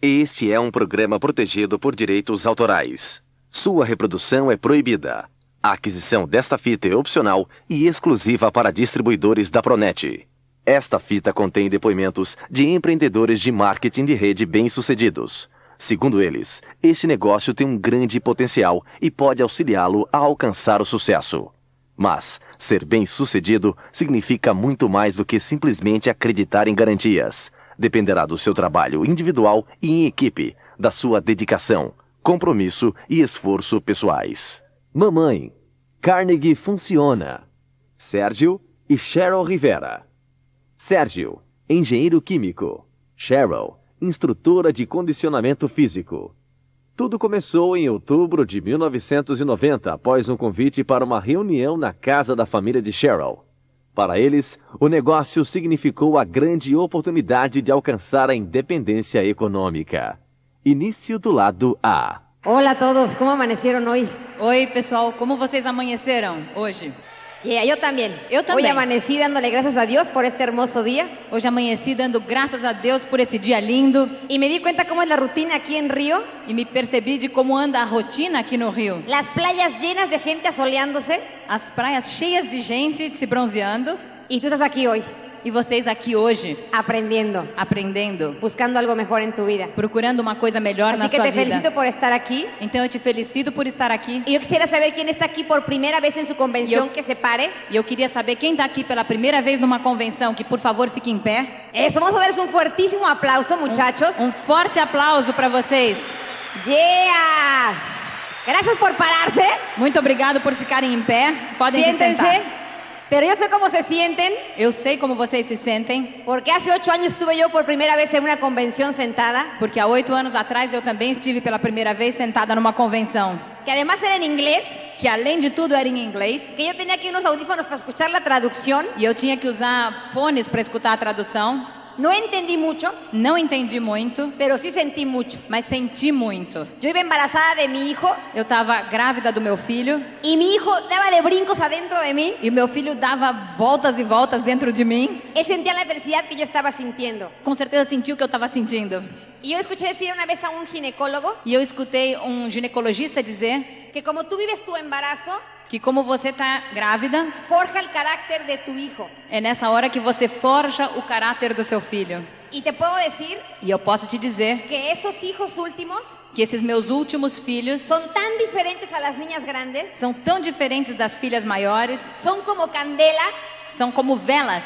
Este é um programa protegido por direitos autorais. Sua reprodução é proibida. A aquisição desta fita é opcional e exclusiva para distribuidores da Pronet. Esta fita contém depoimentos de empreendedores de marketing de rede bem-sucedidos. Segundo eles, este negócio tem um grande potencial e pode auxiliá-lo a alcançar o sucesso. Mas, ser bem-sucedido significa muito mais do que simplesmente acreditar em garantias. Dependerá do seu trabalho individual e em equipe, da sua dedicação, compromisso e esforço pessoais. Mamãe, Carnegie funciona. Sérgio e Cheryl Rivera. Sérgio, engenheiro químico. Cheryl, instrutora de condicionamento físico. Tudo começou em outubro de 1990, após um convite para uma reunião na casa da família de Cheryl. Para eles, o negócio significou a grande oportunidade de alcançar a independência econômica. Início do lado A. Hola a todos, ¿cómo amanecieron hoy? Oi, pessoal, como vocês amanheceram hoje? Yo también. Eu também. Hoy amanecí dándole gracias a Dios por este hermoso día. Hoje amanheci dando graças a Deus por esse dia lindo. Y me di cuenta cómo es la rutina aquí en Río. E me percebi de como anda a rotina aqui no Rio. Las playas llenas de gente asoleándose. As praias cheias de gente se bronzeando. Y tú estás aquí hoy. E vocês aqui hoje, aprendendo, buscando algo mejor en tu vida. Procurando uma coisa melhor na Así que sua te vida. felicito por estar aquí. Então eu te felicito por estar aqui. Y yo quisiera saber quién está aquí por primera vez en su convención, que se pare. E eu queria saber quem está aqui pela primeira vez numa convenção, que por favor fique em pé. Eso, vamos a darles un fuertísimo aplauso, muchachos. Um forte aplauso para vocês. Yeah! Gracias por pararse. Muito obrigado por ficarem em pé. Podem se Siéntense. sentar. Pero yo sé cómo se sienten. Eu sei como vocês se sentem. Porque hace 8 años estuve yo por primera vez en una convención sentada. Porque há 8 anos atrás eu também estive pela primeira vez sentada numa convenção. Que además era en inglés. Que além de tudo era em inglês. Que yo tenía aquí unos audífonos para escuchar la traducción. E eu tinha que usar fones para escutar a tradução. No entendí mucho. Não entendi muito. Pero sí sentí mucho. Mas senti muito. Yo iba embarazada de mi hijo. Eu estava grávida do meu filho. Y mi hijo daba de brincos adentro de mí. E o meu filho dava voltas e voltas dentro de mim. Él sentía la felicidad que yo estaba sintiendo. Com certeza sentiu o que eu estava sentindo. Y yo escuché decir una vez a un ginecólogo. E eu escutei um ginecologista dizer que como tú vives tu embarazo, que como você está grávida, forja el carácter de tu hijo. É nessa hora que você forja o caráter do seu filho. Y te puedo decir, e eu posso te dizer, que esos hijos últimos, que esses meus últimos filhos, son tan diferentes a las niñas grandes, são tão diferentes das filhas maiores, son como candela, são como velas,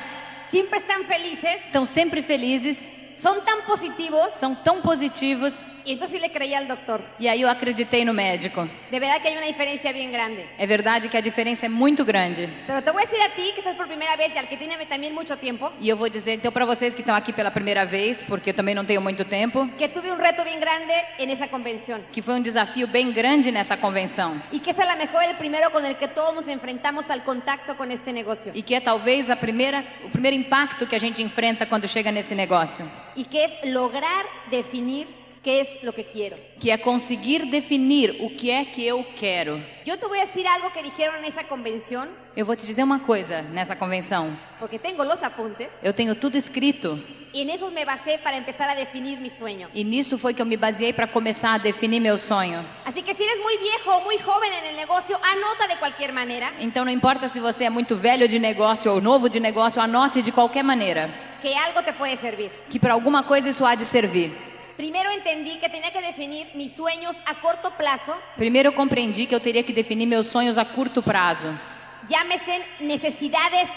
siempre están felices, estão sempre felizes, son tan positivos, são tão positivos. Y entonces le creí al doctor. E aí eu acreditei no médico. De verdad que hay una diferencia bien grande. É verdade que a diferença é muito grande. Pero te voy a decir a ti que estás por primera vez y al que tiene también mucho tiempo. E eu vou dizer então para vocês que estão aqui pela primeira vez, porque eu também não tenho muito tempo, que tuve un reto bien grande en esa convención. Que foi um desafio bem grande nessa convenção. Y que es a lo mejor el primero con el que todos nos enfrentamos al contacto con este negocio. E que é talvez o primeiro impacto que a gente enfrenta quando chega nesse negócio. Y que es lograr definir ¿qué es lo que quiero? Que é conseguir definir o que é que eu quero. Yo te voy a decir algo que dijeron en esa convención. Eu vou te dizer uma coisa nessa convenção. Porque tengo los apuntes. Eu tenho tudo escrito. Y en esos me basé para empezar a definir mi sueño. E nisso foi que eu me baseei para começar a definir meu sonho. Así que si eres muy viejo o muy joven en el negocio, anota de cualquier manera. Então não importa se você é muito velho de negócio ou novo de negócio, anote de qualquer maneira. Que algo te puede servir. Que para alguma coisa isso há de servir. Primero entendí que tenía que definir mis sueños a corto plazo. Primeiro eu compreendi que eu teria que definir meus sonhos a curto prazo. Llámese necesidades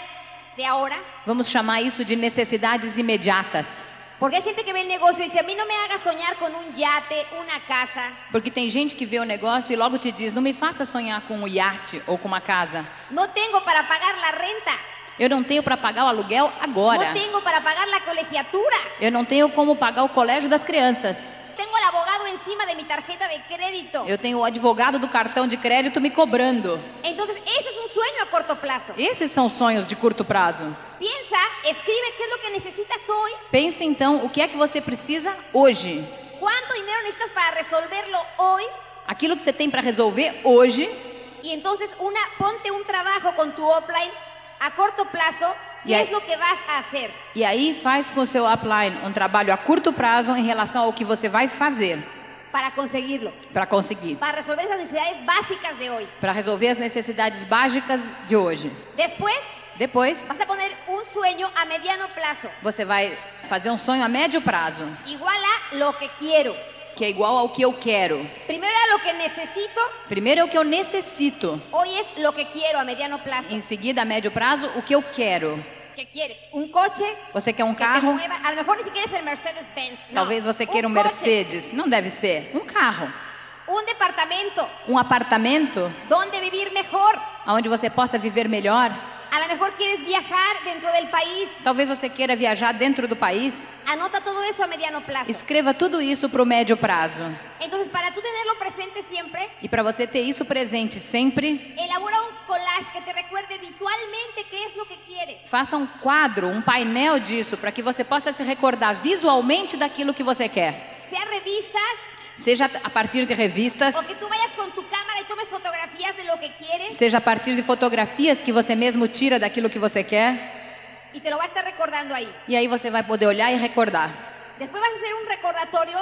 de ahora. Vamos chamar isso de necessidades imediatas. Porque hay gente que ve el negocio y dice, a mí no me haga soñar con un yate, una casa. Porque tem gente que vê o negócio e logo te diz, não me faça sonhar com um iate ou com uma casa. No tengo para pagar la renta. Eu não tenho para pagar o aluguel agora. No tengo para pagar la colegiatura. Eu não tenho como pagar o colégio das crianças. Tengo el abogado encima de mi tarjeta de crédito. Eu tenho o advogado do cartão de crédito me cobrando. Entonces, ese es un sueño a corto plazo. Esses são sonhos de curto prazo. Piensa, escribe qué es lo que necesitas hoy. Pense então o que é que você precisa hoje. ¿Cuánto dinero necesitas para resolverlo hoy? Aquilo que você tem para resolver hoje. Y entonces ponte un trabajo con tu offline a corto plazo ¿Qué ahí- es lo que vas a hacer? E aí faz com o seu upline um trabalho a curto prazo em relação ao que você vai fazer Para conseguirlo, para conseguir, para resolver esas necesidades básicas de hoy. para resolver as necessidades básicas de hoje. Después, Depois, vas a poner un sueño a mediano plazo, você vai fazer um sonho a médio prazo, igual a lo que quiero. que é igual ao que eu quero. Primero era lo que necesito, Primeiro é o que eu necessito. hoy es lo que quiero a mediano plazo. Em seguida, a médio prazo, o que eu quero. ¿Qué quieres? ¿Un coche? Você quer um Que te carro? mueva. A lo mejor ni siquiera es el Mercedes-Benz. No. Talvez você queira um coche, Mercedes. Não deve ser. Um carro. un departamento Um apartamento donde vivir mejor. onde você possa viver melhor. A lo mejor quieres viajar dentro del país. Talvez você queira viajar dentro do país. Anota todo eso a mediano plazo. Escreva tudo isso para o médio prazo. Entonces, para tú tenerlo presente siempre, E para você ter isso presente sempre, elabora un collage que te recuerde visualmente qué es lo que quieres. faça um quadro, um painel disso, para que você possa se recordar visualmente daquilo que você quer. Sea revistas Seja a partir de revistas, o que tú vayas con tu cámara y tomes fotografías de lo que quieres seja a partir de fotografias que você mesmo tira daquilo que você quer. y te lo va a estar recordando ahí. E aí você vai poder olhar e recordar. Después vas a hacer un recordatorio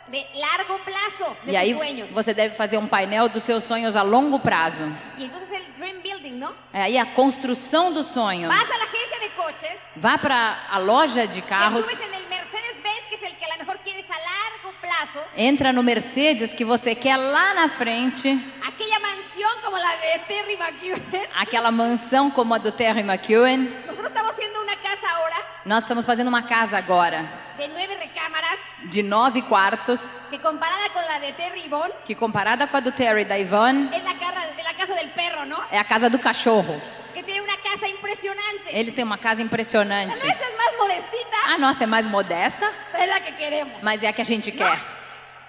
de largo plazo de E aí tus sueños. você deve fazer um painel dos seus sonhos a longo prazo. Y entonces el dream building, ¿no? É aí a construção do sonho. Vas a la agencia de coches, Vá para a loja de te carros, subes en el Mercedes-Benz, que es el que a lo mejor quieres a largo plazo, entra no Mercedes que você quer lá na frente, aquella mansión como la de Terry McEwen. aquela mansão como a do Terry McEwen. Nosotros estamos haciendo una casa ahora Nós estamos fazendo uma casa agora de 9 recámaras de 9 quartos, que comparada con la de Terry y Von que comparada com a do Terry e da Yvonne, es la casa del perro, ¿no? é a casa do cachorro. Que tiene una casa impresionante. Eles têm uma casa La impressionante. nuestra es más modestita, A nossa é mais modesta, pero es la que queremos. mas é a que a gente quer.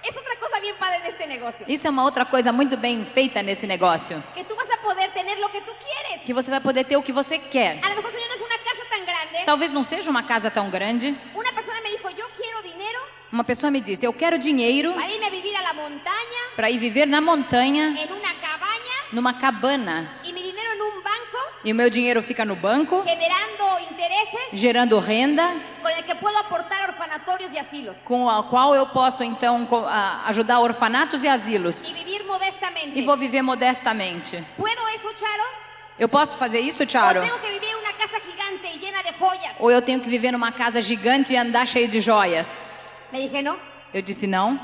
Es otra cosa bien padre en este negocio. Isso é uma outra coisa muito bem feita nesse negócio. Que tú vas a poder tener lo que tú quieres. Que você vai poder ter o que você quer. A lo mejor sueño no es una casa tan grande. Talvez não seja uma casa tão grande. Una persona me dijo, yo quiero dinero Uma pessoa me disse, eu quero dinheiro para irme a vivir a la montaña, para ir viver na montanha, en una cabaña, numa cabana. y mi dinero en un banco, E o meu dinheiro fica no banco, generando intereses gerando renda, con el que puedo aportar a orfanatorios y asilos. com a qual eu posso então ajudar orfanatos e asilos. Y vivir modestamente. E vou viver modestamente. ¿Puedo eso, Charo? Eu posso fazer isso, ¿O Charo? tengo que vivir en una casa gigante y llena de joyas? Ou eu tenho que viver numa casa gigante e andar cheio de joias? Le dije, no. Eu disse não.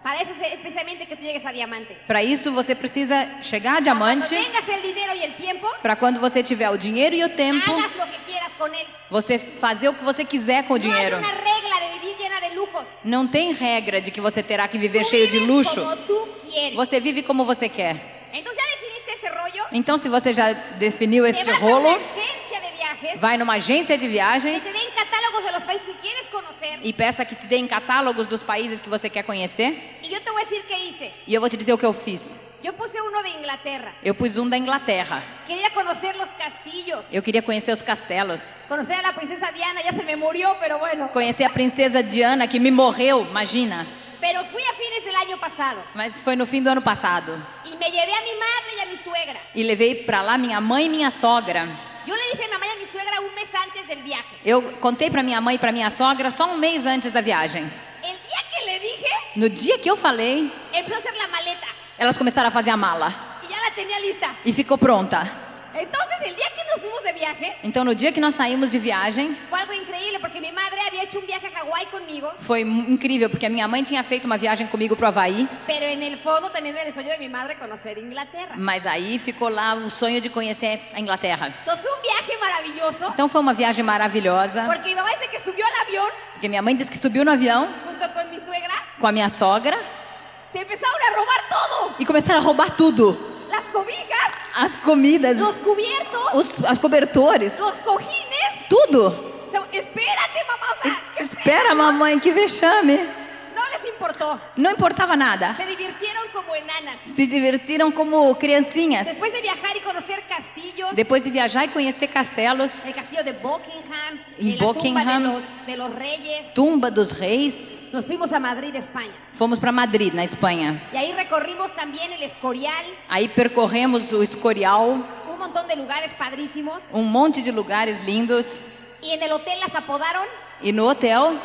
Para eso es precisamente que tú llegues a diamante. Para isso você precisa chegar a Cuando diamante. tengas el dinero y el tiempo, Para quando você tiver o dinheiro e o tempo, hagas lo que quieras con él. você fazer o que você quiser com o No hay dinheiro. una regla de vivir llena de lujos. Não tem regra de que você terá que viver Tú cheio de vives luxo. como tú quieres. Você vive como você quer. Entonces ya definiste ese rollo. Então, se você já definiu Te este vas a rolo, una agencia de viajes. vai numa agência de Que viagens te den catálogos de los países que quieres conocer. e peça que te deem catálogos dos países que você quer conhecer. Y yo te voy a decir qué hice. E eu vou te dizer o que eu fiz. Yo puse uno de Inglaterra. Eu pus um da Inglaterra. Quería conocer los castillos. Eu queria conhecer os castelos. Conocer a la princesa Diana, ya se me murió, pero bueno. Conhecer a princesa Diana, que me morreu, imagina. Pero fui a fines del año pasado. Mas foi no fim do ano passado. Y me llevé a mi madre y a mi suegra. E levei pra lá minha mãe e minha sogra. Yo le dije a mi mamá y a mi suegra un mes antes del viaje. Eu contei pra minha mãe e pra minha sogra só um mês antes da viagem. El día que le dije, No dia que eu falei, empezó a hacer la maleta. elas começaram a fazer a mala. Y ya la tenía lista. E ficou pronta. Entonces, el día que nos fuimos de viaje, Então, no dia que nós saímos de viagem, fue algo increíble porque mi madre había hecho un viaje a Hawái conmigo. foi incrível, porque a minha mãe tinha feito uma viagem comigo pro Havaí. Pero en el fondo también era el sueño de mi madre conocer Inglaterra. Mas aí ficou lá o sonho de conhecer a Inglaterra. Entonces fue un viaje maravilloso Então, foi uma viagem maravilhosa. porque mi mamá desde que subió al avión Porque minha mãe disse que subiu no avião junto con mi suegra, com a minha sogra se empezaron a robar todo. e começaram a roubar tudo. Las cobijas, As comidas, los cubiertos, as cobertores, los cojines. tudo. O sea, espérate, mamá. O sea, Espera, mamãe, que vexame. no les importó. Não importava nada. Se divirtieron como enanas. Se divertiram como criancinhas. Después de viajar y conocer castillos, Depois de viajar e conhecer castelos, el castillo de Buckingham, En la tumba Buckingham. de los reyes, tumba dos reis, nos fuimos a Madrid, España. fomos para Madrid, na Espanha. Y ahí recorrimos también el Escorial, Aí percorremos o Escorial, un montón de lugares padrísimos. monte de lugares lindos. Y en el hotel las apodaron. E no hotel,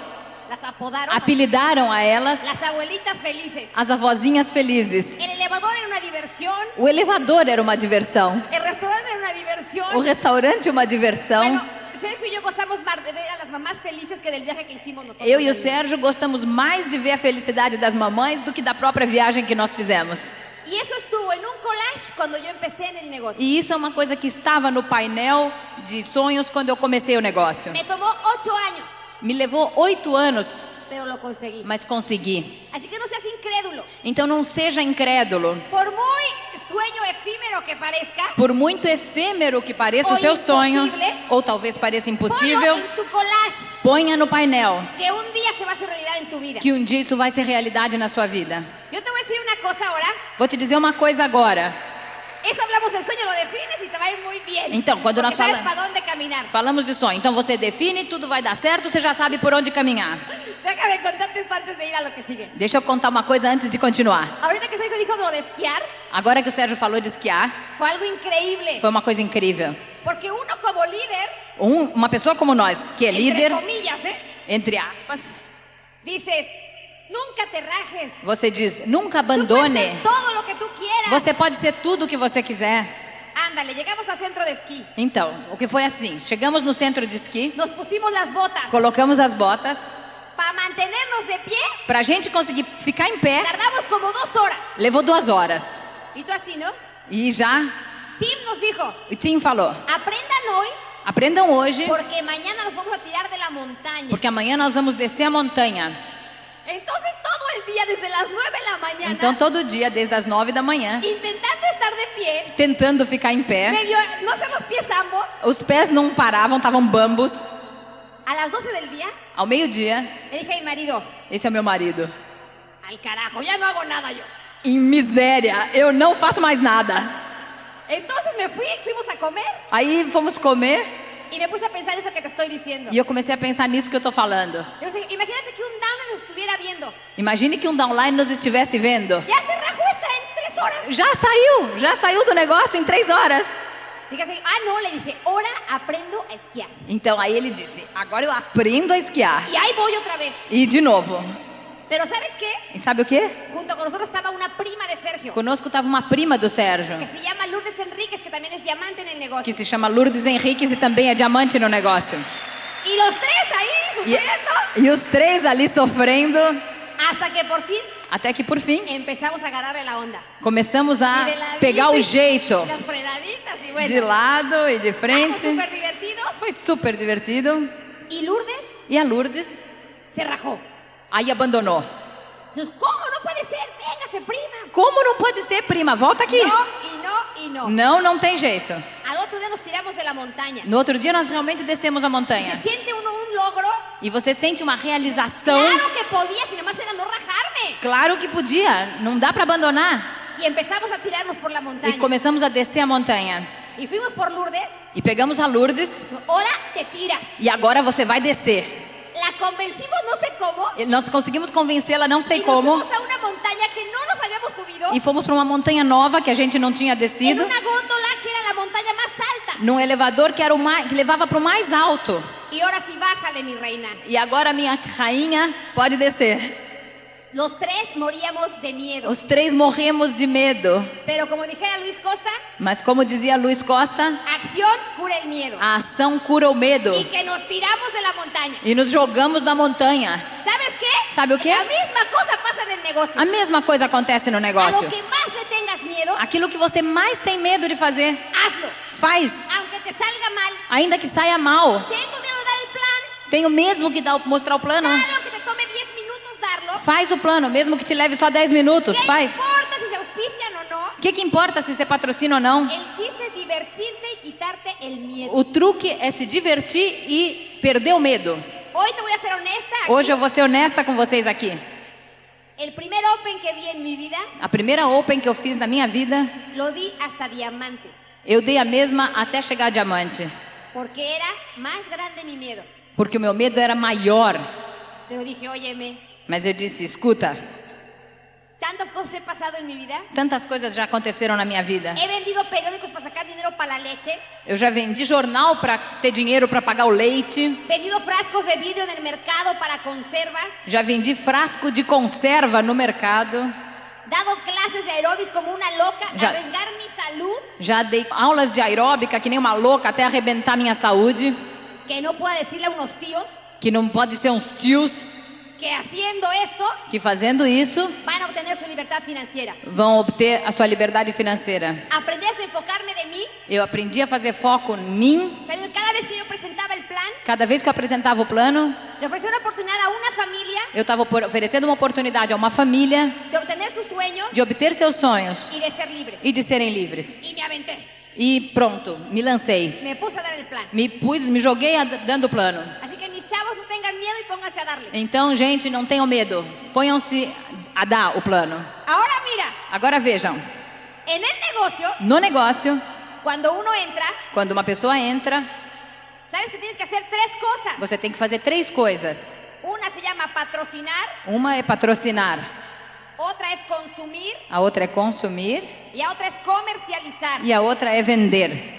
apelidaram a elas las abuelitas felices. as avózinhas felizes. El elevador era una diversión. O elevador era uma diversão. El restaurante era una diversión. O restaurante uma diversão. Bueno, Sergio y yo gozamos más de ver a las mamás felices que del viaje que hicimos nosotros. Eu e o Sérgio gostamos mais de ver a felicidade das mamães do que da própria viagem que nós fizemos. Y eso estuvo en un collage cuando yo empecé en el negocio. E isso é uma coisa que estava no painel de sonhos quando eu comecei o negócio. Me tomó 8 años, Me levou 8 anos, pero lo conseguí. mas consegui. Así que no seas incrédulo. Então não seja incrédulo. Por muy sueño efímero que parezca, Por muito efêmero que pareça o Ou seu sonho, impossível, ou talvez pareça ponlo impossível, en tu collage, ponha no painel que un día se va a hacer realidad en tu vida. que um dia isso vai ser realidade na sua vida. Yo te voy a decir una cosa ahora. Vou te dizer uma coisa agora. Eso hablamos del sueño, lo defines y te va a ir muy bien. Então, quando Porque nós sabes falamos... para dónde caminar. Falamos de sonho. Então você define, tudo vai dar certo, você já sabe por onde caminhar. Déjame contarte esto antes de ir a lo que sigue. Deixa eu contar uma coisa antes de continuar. Ahorita que Sergio dijo lo de esquiar, Agora que o Sérgio falou de esquiar, fue algo increíble. foi uma coisa incrível. Porque uno como líder, Uma pessoa como nós, que é líder, entre comillas, entre aspas, dices, nunca te rajes. você diz, nunca Tú puedes abandone. ser todo lo que tú quieras. Você pode ser tudo o que você quiser. Ándale, llegamos al centro de esquí. Então, o que foi assim? Chegamos no centro de esqui, Nos pusimos las botas. colocamos as botas. Para mantenernos de pie, Pra gente conseguir ficar em pé, tardamos como 2 horas. levou 2 horas. Y tú así, ¿no? E já, Tim nos dijo, o Tim falou, aprendan hoy aprendam hoje, porque mañana nos vamos a tirar de la montaña. porque amanhã nós vamos descer a montanha. Entonces todo el día, desde las 9 de la mañana, Então todo dia, desde as 9 da manhã, intentando estar de pie, tentando ficar em pé. medio, no sé los pies ambos, Os pés não paravam, estavam bambos. a las 12 del día, Ao meio-dia, le dije a mi marido, esse é o meu marido. al carajo, ya no hago nada yo. Em miséria, eu não faço mais nada. Entonces fuimos a comer Aí fomos comer y me puse a pensar eso que te estoy diciendo. e eu comecei a pensar nisso que eu tô falando. Yo dije, imagínate que un down nos estuviera viendo. Imagine que um downline nos estivesse vendo. Ya se rajó esta en 3 horas. Já saiu do negócio em 3 horas. Dije así, no, le dije, ahora aprendo a esquiar. Então aí ele disse, agora eu aprendo a esquiar. Y ahí voy otra vez. E de novo. Pero ¿sabes qué? E sabe o quê? Junto con nosotros estaba una prima de Sergio, Conosco estava uma prima do Sérgio, que se llama Lourdes Enríquez, que también es diamante en el negocio. que se chama Lourdes Henriques e também é diamante no negócio. Y los 3 ahí sufriendo. E os 3 ali sofrendo, Hasta que por fin até que por fim empezamos a agarrarle la onda. começamos a Y de ladito pegar o y jeito las frenaditas y bueno. de lado e de Fue frente. súper divertidos. Foi super divertido. Y Lourdes E a Lourdes se rajó. aí abandonou. Entonces, ¿cómo no puede ser? Véngase, prima. Como não pode ser, prima? Volta aqui. No, y no, y no. Não, não tem jeito. Al otro día nos tiramos de la montaña. No outro dia nós realmente descemos a montanha. Se siente uno un logro. E você sente uma realização. Claro que podía, si nomás era no rajarme. Claro que podia, não dá para abandonar. Y empezamos a tirarnos por la E montaña. começamos a descer a montanha. Y fuimos por Lourdes. E pegamos a Lourdes Ahora te tiras. e agora você vai descer. La convencimos, no sé cómo. E nós conseguimos convencê-la, não sei Y nos como. fuimos a una montaña que no nos habíamos subido. E fomos para uma montanha nova que a gente não tinha En descido. una góndola que era la montaña más alta. Num elevador que era o mais, que levava para o mais alto. Y ahora sí, bájale, mi reina. E agora minha rainha pode descer. Los 3 moríamos de miedo. Os 3 morremos de medo. Pero como dijera Luis Costa, Mas como dizia Luiz Costa, acción cura el miedo. a ação cura o medo. Y que nos tiramos de la montaña. E nos jogamos na montanha. ¿Sabes qué? ¿Sabe o quê? La misma cosa pasa en el negocio. A mesma coisa acontece no A lo negócio. que más le tengas miedo, Aquilo que você mais tem medo de fazer, hazlo. faz. Aunque te salga mal. Ainda que saia mal. Tengo miedo de dar el plan. Tenho mesmo que mostrar o plano. Claro que te tome 10 minutos darlo. Faz o plano, mesmo que te leve só 10 minutos. ¿Qué Faz. importa si se auspician o no? O que importa se você patrocina ou não? El chiste es divertirte y quitarte el miedo. O truque é se divertir e perder o medo. Hoy te voy a ser honesta. Hoje eu vou ser honesta com vocês aqui. El primer Open que vi en mi vida, A primeira Open que eu fiz na minha vida, lo di hasta diamante. eu dei a mesma até chegar a diamante. Porque era más grande mi miedo. Porque o meu medo era maior. Pero dije, óyeme, Mas eu disse, escuta, tantas cosas he pasado en mi vida. tantas coisas já aconteceram na minha vida. He vendido periódicos para sacar dinero para la leche, Eu já vendi jornal para ter dinheiro para pagar o leite. vendido frascos de vidrio en el mercado para conservas, Já vendi frasco de conserva no mercado. dado clases de aeróbics como una loca, Ya. arriesgar mi salud, Já dei aulas de aeróbica que nem uma louca até arrebentar minha saúde. que no pueda decirle a unos tíos Que não pode ser uns tios que haciendo esto que fazendo isso van a obtener su libertad financiera. vão obter a sua liberdade financeira. Aprendí a desenfocarme de mí, Eu aprendi a fazer foco em mim. sabiendo que cada vez que yo presentaba el plan, Cada vez que eu apresentava o plano, le ofrecía una oportunidad a una familia eu estava oferecendo uma oportunidade a uma família de obtener sus sueños de obter seus sonhos y de ser libres. e de serem livres. Y me aventé, E pronto, me lancei. me puse a dar el plan. Me joguei dando o plano. Así que mis chavos no tengan miedo y pónganse a darle. Então, gente, não tenham medo. Ponham-se a dar o plano. Ahora mira, Agora vejam, en el negocio, no negócio, cuando uno entra, quando uma pessoa entra, sabes que tienes que hacer tres cosas. você tem que fazer 3 coisas. Una se llama patrocinar, Uma é patrocinar, otra es consumir a outra é consumir y a otra es comercializar. e a outra é vender.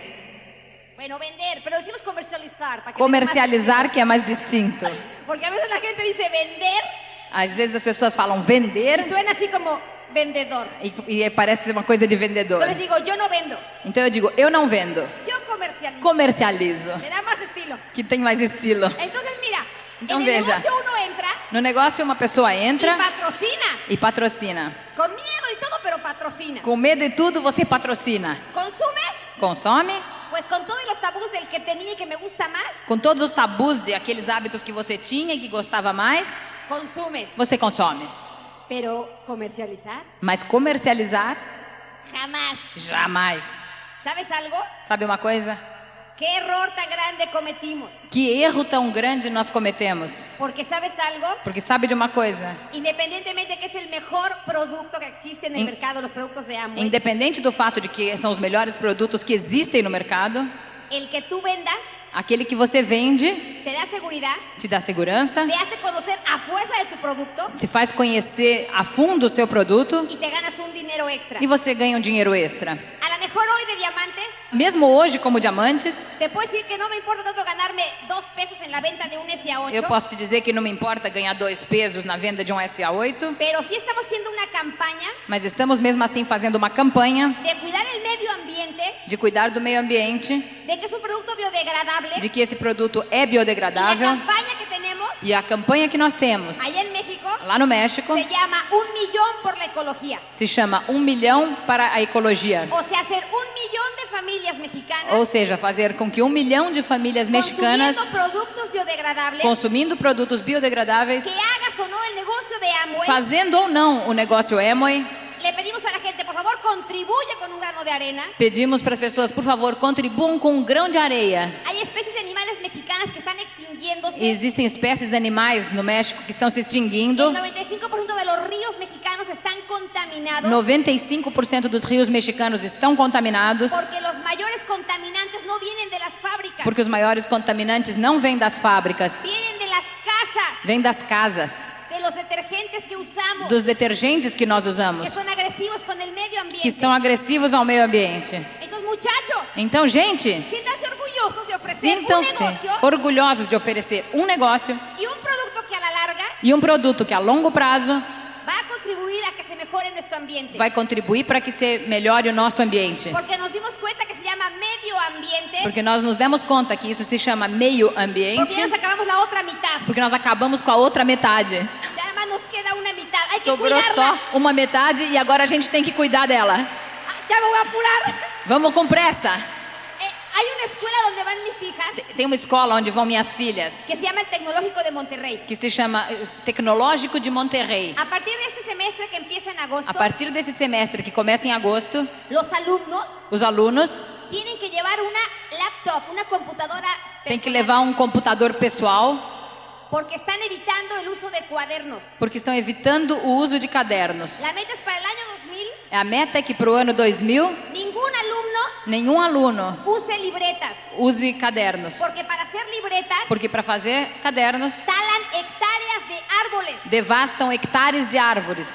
Bueno, vender, pero decimos comercializar. Para que Comercializar, que é mais distinto. tenga más- Porque a veces la gente dice vender Às vezes as pessoas falam vender y suena así como vendedor. e parece uma coisa de vendedor. Entonces digo, yo no vendo, Então eu digo, eu não vendo, yo comercializo. comercializo, Le da más estilo. que tem mais estilo. Entonces mira, Então en el veja. negocio uno entra No negócio, uma pessoa y entra patrocina. e patrocina. Con miedo y todo, pero patrocina. Com medo e tudo, você patrocina. ¿Consumes? Consome, Pues con todos los tabús del que tenía y que me gusta más, com todos os tabus de aqueles hábitos que você tinha e que gostava mais, consumes. você consome. Pero comercializar, Mas comercializar, jamás. jamais. ¿Sabes algo? Sabe uma coisa? ¿Qué error tan grande cometimos? Que erro tão grande nós cometemos. Porque ¿sabes algo? Porque sabe de uma coisa? Independientemente de que es el mejor producto que existe en el In- mercado, los productos de Amway, Independente do fato de que são os melhores produtos que existem no mercado, el que tú vendas aquele que você vende te da seguridad, te dá segurança, te hace conocer a fuerza de tu producto te faz conhecer a fundo o seu produto y te ganas un dinero extra. e você ganha um dinheiro extra. A lo mejor hoy de diamantes, Mesmo hoje, como diamantes, te puedo decir que no me importa tanto ganarme 2 pesos en la venta de un SA8, eu posso te dizer que não me importa ganhar 2 pesos na venda de um SA8, pero sí estamos haciendo una campaña mas estamos mesmo assim fazendo uma campanha de cuidar el medio ambiente, de cuidar do meio ambiente, de que es un producto biodegradable. de que esse produto é Y la biodegradável. campaña que tenemos E a campanha que nós temos allá en México lá no México se llama 1 millón por la ecología. se chama 1 milhão para a ecologia. O sea, hacer 1 millón de familias mexicanas Ou seja, fazer com que 1 milhão de famílias mexicanas consumiendo productos biodegradables, consumindo produtos biodegradáveis, que hagas o no el negocio de Amway, fazendo ou não o negócio Amway. le pedimos a la gente, por favor, contribuya con un grano de arena. Pedimos para as pessoas, por favor, contribuam com um grão de areia. Hay especies de animales mexicanas que están extinguiéndose. Existem espécies animais no México que estão se El extinguindo. 95% de los ríos mexicanos están contaminados 95% dos rios mexicanos estão contaminados porque los mayores contaminantes no vienen de las fábricas, porque os maiores contaminantes não vêm das fábricas, vienen de las casas, vêm das casas, de los detergentes que usamos, dos detergentes que nós que usamos, son agresivos con el medio ambiente. que são agressivos ao meio ambiente. Entonces, muchachos, Então, gente, siéntanse orgullosos de ofrecer un sintam-se negocio orgulhosos de oferecer um negócio y un producto que a la larga e um produto que a longo prazo va a contribuir a que se mejore nuestro ambiente. vai contribuir para que se melhore o nosso ambiente. Porque nos dimos cuenta que se llama medio ambiente, Porque nós nos demos conta que isso se chama meio porque ambiente, ya nos acabamos la otra mitad. porque nós acabamos com a outra metade. Ya nada más nos queda una mitad. Hay que Sobrou cuidarla. só uma metade e agora a gente tem que cuidar dela. Ah, ya me voy a apurar. Vamos com pressa. Hay una escuela donde van mis hijas Tem uma escola onde vão minhas filhas, que se llama el Tecnológico de Monterrey. que se chama Tecnológico de Monterrey. A partir de este semestre que empieza en agosto, A partir desse semestre, que começa em agosto, los alumnos os alunos tienen que llevar una laptop, una computadora têm que personal, levar um computador pessoal, porque están evitando el uso de cuadernos. porque estão evitando o uso de cadernos. La meta es para el año 2000, A meta é que para o ano 2000, ningún alumno nenhum aluno use libretas, use cadernos. porque para hacer libretas Porque para fazer cadernos, talan hectáreas de árboles. devastam hectares de árvores.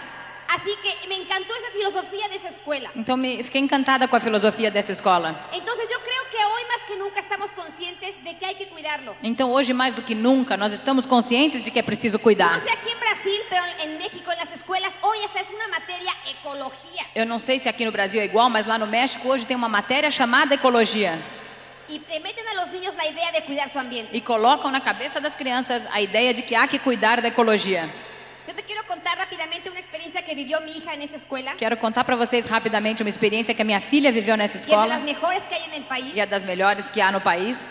Así que me encantó esa filosofía de esa escuela. Então fiquei encantada com a filosofia dessa escola. Entonces yo creo que hoy más que nunca estamos conscientes de que hay que cuidarlo. Então hoje mais do que nunca nós estamos conscientes de que é preciso Yo cuidar. no sé aquí en Brasil, pero en México en las escuelas hoy esta es una materia ecología. Eu não sei se aqui no Brasil é igual, mas lá no México hoje tem uma matéria chamada ecologia. Y te meten a los niños la idea de cuidar su ambiente. E colocam na cabeça das crianças a ideia de que há que cuidar da ecologia. Yo te quiero contar rápidamente una experiencia que vivió mi hija en esa escuela, Quero contar para vocês rapidamente uma experiência que a minha filha viveu nessa que es de las escola mejores que hay en el país. e é das melhores que há no país.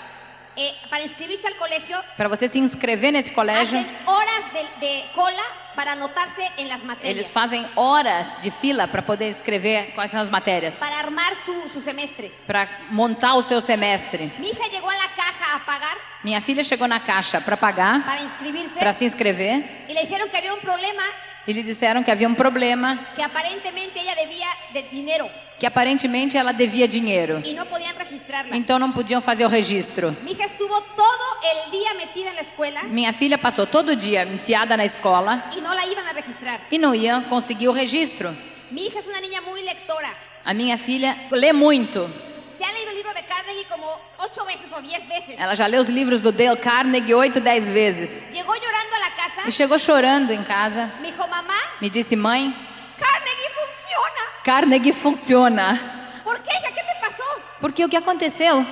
Para inscribirse al colegio, Para você se inscrever nesse colégio, hacen horas de cola para anotarse en las materias, eles fazem horas de fila para poder escrever quais são as matérias, para armar su semestre. para montar o seu semestre. Mi hija llegó a la caja a pagar Minha filha chegou na caixa para pagar, para inscribirse para se inscrever, y le dijeron que había un problema, e lhe disseram que havia um problema, que aparentemente ella debía de dinero que aparentemente ela devia dinheiro. y no podían registrarla. Então não podiam fazer o registro. Mi hija estuvo todo el día metida en la escuela Minha filha passou todo dia enfiada na escola y no la iban a registrar. e não ia conseguir o registro. Mi hija es una niña muy lectora. A minha filha lê muito. Se ha leído el libro de Carnegie como 8 veces o 10 veces. Ela já leu os livros do Dale Carnegie 8, 10 vezes. Llegó llorando a la casa. E chegou chorando em casa. Me dijo, mamá, Me disse, mãe, Carnegie funciona. Carnegie funciona. ¿Por qué, hija? ¿Qué te pasó? Porque o que aconteceu?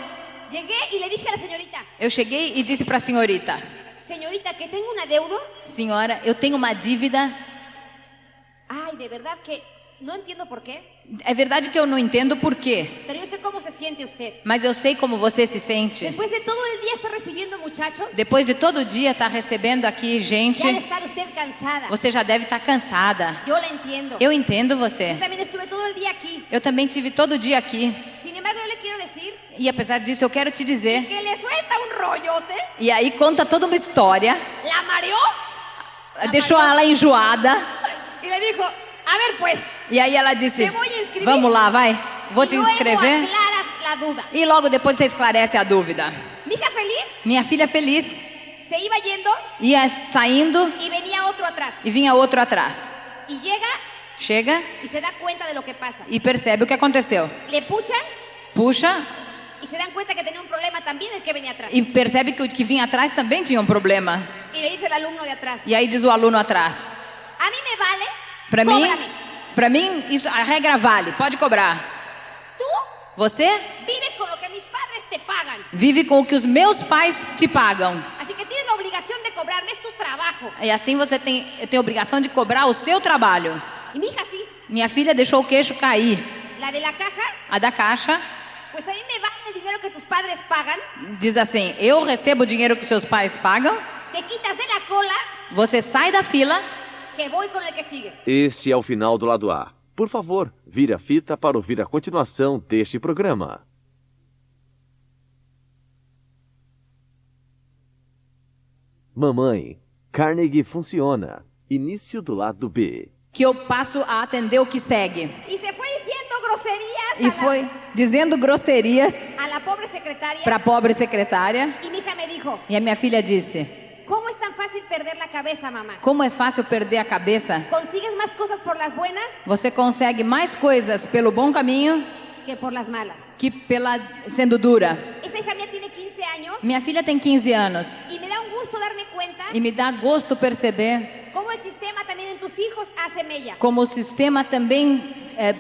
Llegué y le dije a la señorita, Eu cheguei e disse para a senhorita, señorita, que tengo un adeudo. senhora, eu tenho uma dívida. Ay, de verdad que no entiendo por qué, É verdade que eu não entendo por quê, pero yo sé cómo se siente usted. mas eu sei como você se sente. Después de todo el día estar recibiendo muchachos, Depois de todo dia estar recebendo aqui gente, ya de estar usted cansada. você já deve estar cansada. Yo la entiendo. Eu entendo você. Yo también estuve todo el día aquí. Eu também tive todo dia aqui. Sin embargo, yo le quiero decir E apesar disso, eu quero te dizer. que le suelta un rollote, E aí conta toda uma história. la mareó Deixou ela enjoada. y le dijo, a ver pues, E aí ela disse, Me vou inscrever. vamos lá, vai. Vou y te luego inscrever. aclaras la duda. E logo depois você esclarece a dúvida. Mi hija feliz Minha filha feliz se iba yendo ia saindo y venía otro atrás. e vinha outro atrás. Y llega Chega y se da cuenta de lo que pasa. e percebe o que aconteceu. Le puchan Puxa y se dan cuenta que tenía un problema también el que venía atrás. e percebe que o que vinha atrás também tinha um problema. Y le dice el alumno de atrás, E aí diz o aluno atrás, a mí me vale, para cóbrame. mim isso, a regra vale, pode cobrar. Tú Você vives con lo que mis padres te pagan. vive com o que os meus pais te pagam. Así que tienes la obligación de cobrarme, es tu trabajo. E assim você tem a obrigação de cobrar o seu trabalho. Y mi hija sí, Minha filha deixou o queixo cair. la de la caja, A da caixa pues a mí me vale el dinero que tus padres pagan. diz assim, eu recebo o dinheiro que seus pais pagam, Te quitas de la cola, você sai da fila. que voy con el que sigue. Este é o final do lado A. Por favor, vire a fita para ouvir a continuação deste programa. Mamãe, Carnegie funciona. Início do lado B. Que eu passo a atender o que segue. Y se fue diciendo groserías E foi dizendo grosserias a la pobre secretaria. para a pobre secretária. Y mi hija me dijo, E a minha filha disse, ¿cómo es tan fácil perder la cabeza, mamá? como é fácil perder a cabeça. ¿Consigues más cosas por las buenas Você consegue mais coisas pelo bom caminho que por las malas? que pela sendo dura. Esta hija mía tiene 15 años Minha filha tem 15 anos y me da un gusto darme cuenta e me dá gosto perceber cómo el sistema también en tus hijos hace mella. como o sistema também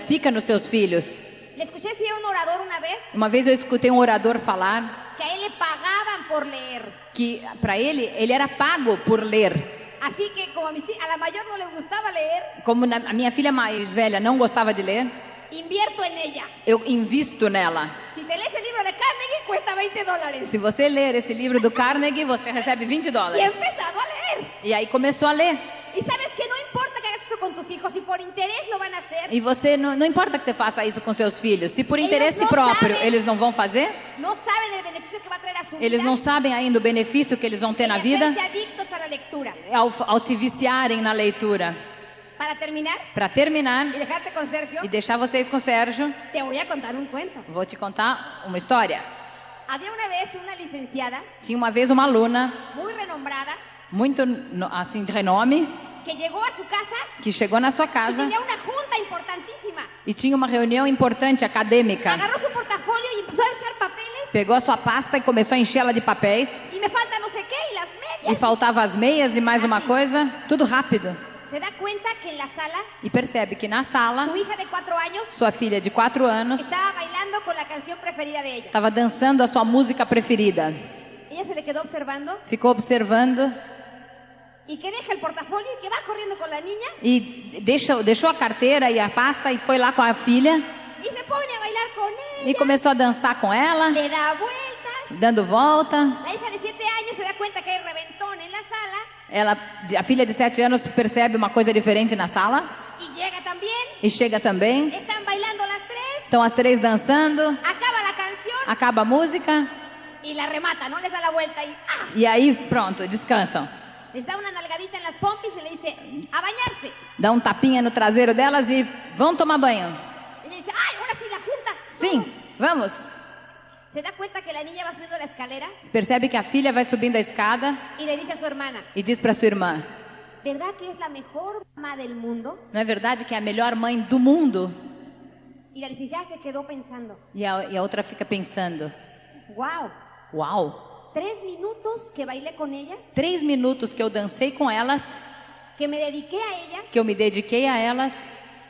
fica nos seus filhos. Le escuché decir a un orador una vez Uma vez eu escutei um orador falar que a él le pagaban por leer. que para ele era pago por ler. Así que como a la mayor no le gustaba leer, Como a minha filha mais velha não gostava de ler, invierto en ella. eu invisto nela. Si te lees el libro de Carnegie, cuesta $20. Se você ler esse livro do Carnegie, você recebe Y he $20. empezado a leer. E aí começou a ler. Y sabes que no importa que hagas eso con tus hijos, si por interés lo van a hacer, E você não importa que você faça isso com seus filhos. Se por Eles interesse não próprio sabem. eles não vão fazer, no saben el beneficio que va a traer a su eles vida. não sabem ainda o benefício que eles vão ter na el vida hacerse adictos a la lectura. ao se viciarem na leitura. Para terminar Para terminar y dejarte con Sergio, e deixar vocês com o Sérgio, te voy a contar un cuento. vou te contar uma história. Había una vez una licenciada Tinha uma vez uma aluna muy renombrada muito assim de renome que llegó a su casa que chegou na sua y casa tenía una junta importantísima. e tinha uma reunião importante acadêmica. Agarró su portafolio y empezó a echar papeles Pegou a sua pasta e começou a enchê-la de papéis. y me falta no sé qué y las E medias. faltava as meias e mais uma coisa. Tudo rápido. Se da cuenta que en la sala E percebe que na sala, su hija de 4 años sua filha de 4 anos estaba bailando con la canción preferida de ella. estava dançando a sua música preferida. Ella se le quedó observando Ficou observando y que deja el portafolio y que va corriendo con la niña e deixou a carteira e a pasta e foi lá com a filha y se pone a bailar con e ella. começou a dançar com ela, Le da vueltas. dando volta. La hija de 7 años se da cuenta que hay reventón en la sala A filha de 7 anos percebe uma coisa diferente na sala y llega también. e chega também. Están bailando las 3. Estão as 3 dançando, Acaba la canción acaba a música y la remata, ¿no? Les da la vuelta y ¡ah! e aí pronto, descansam. Les da una nalgadita en las pompis y le dice a bañarse. Dá um tapinha no traseiro delas e vão tomar banho. Y le dice, ¡ay, ahora sí la junta! Sim, vamos. Se da cuenta que la niña va subiendo la escalera Percebe que a filha vai subindo a escada y le dice a su hermana, e diz para sua irmã: ¿verdad que es la mejor mamá del mundo? não é verdade que é a melhor mãe do mundo? Y la licenciada se quedó pensando, E a outra fica pensando: wow, uau, 3 minutos que bailé con ellas, 3 minutos que eu dancei com elas, que me dediqué a ellas, que eu me dediquei a elas,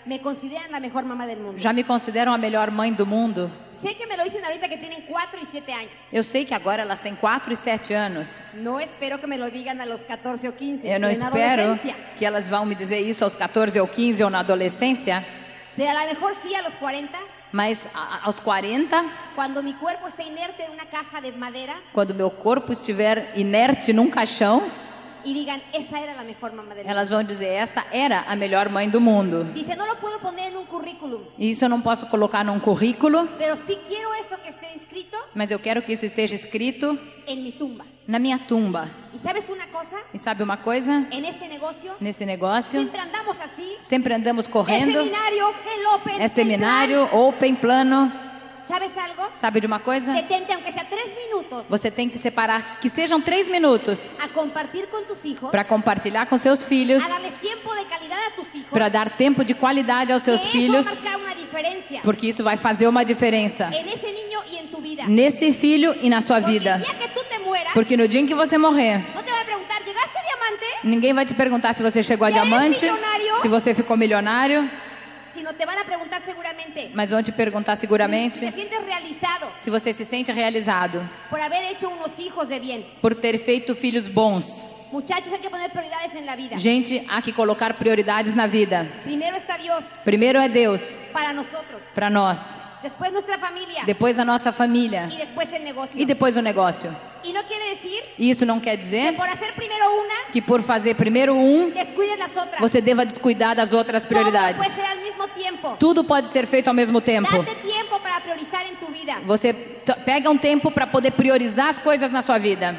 me consideran la mejor mamá del mundo. já me consideram a melhor mãe do mundo. Sé que me lo dicen ahorita que tienen 4 y 7 años. Eu sei que agora elas têm 4 e 7 anos. No espero que me lo digan a los 14 o 15, Eu não en la espero adolescencia. que elas vão me dizer isso aos 14 ou 15 ou na adolescência, Pero a lo mejor sí a los 40, mas aos 40, cuando mi cuerpo esté inerte en una caja de madera quando meu corpo estiver inerte num caixão, y digan, esa era la mejor mamá del mundo. elas vão dizer: esta era a melhor mãe do mundo. Dice, no lo puedo poner en un currículum, E isso eu não posso colocar num currículo, pero sí quiero eso que esté inscrito mas eu quero que isso esteja escrito en mi tumba. na minha tumba. ¿Y sabes una cosa? E sabe uma coisa? En este negocio Nesse negócio, siempre andamos así. sempre andamos El correndo. seminario, el open, É el seminário, open, plano. plan. ¿Sabes algo? Sabe de uma coisa? Detente aunque sea 3 minutos Você tem que separar, que sejam 3 minutos, a compartir con tus hijos, para compartilhar com seus filhos, a darles tiempo de calidad a tus hijos, para dar tempo de qualidade aos seus que filhos, eso marca una diferencia porque isso vai fazer uma diferença en ese niño y en tu vida. nesse filho e na sua Porque vida. el día que tú te mueras, Porque no dia em que você morrer, no te van a preguntar, ¿llegaste diamante? ninguém vai te perguntar se você chegou a Já és diamante, milionário? se você ficou milionário, Sino te van a preguntar seguramente, mas vão te perguntar si seguramente te sientes realizado se você se sente realizado por haber hecho unos hijos de bien. por ter feito filhos bons. Muchachos, hay que poner prioridades en la vida. Gente, há que colocar prioridades na vida. Primero está Dios Primeiro é Deus, para nosotros, para nós. después nuestra familia Depois a nossa família. y después el negocio. E depois o negócio. Y no quiere decir E isso não quer que dizer por hacer primero una, que por fazer primeiro descuides las otras. você deva descuidar das outras Todo prioridades. puede ser al mismo tiempo. Tudo pode ser feito ao mesmo tempo. Date tiempo para priorizar en tu vida. Você pega um tempo para poder priorizar as coisas na sua vida.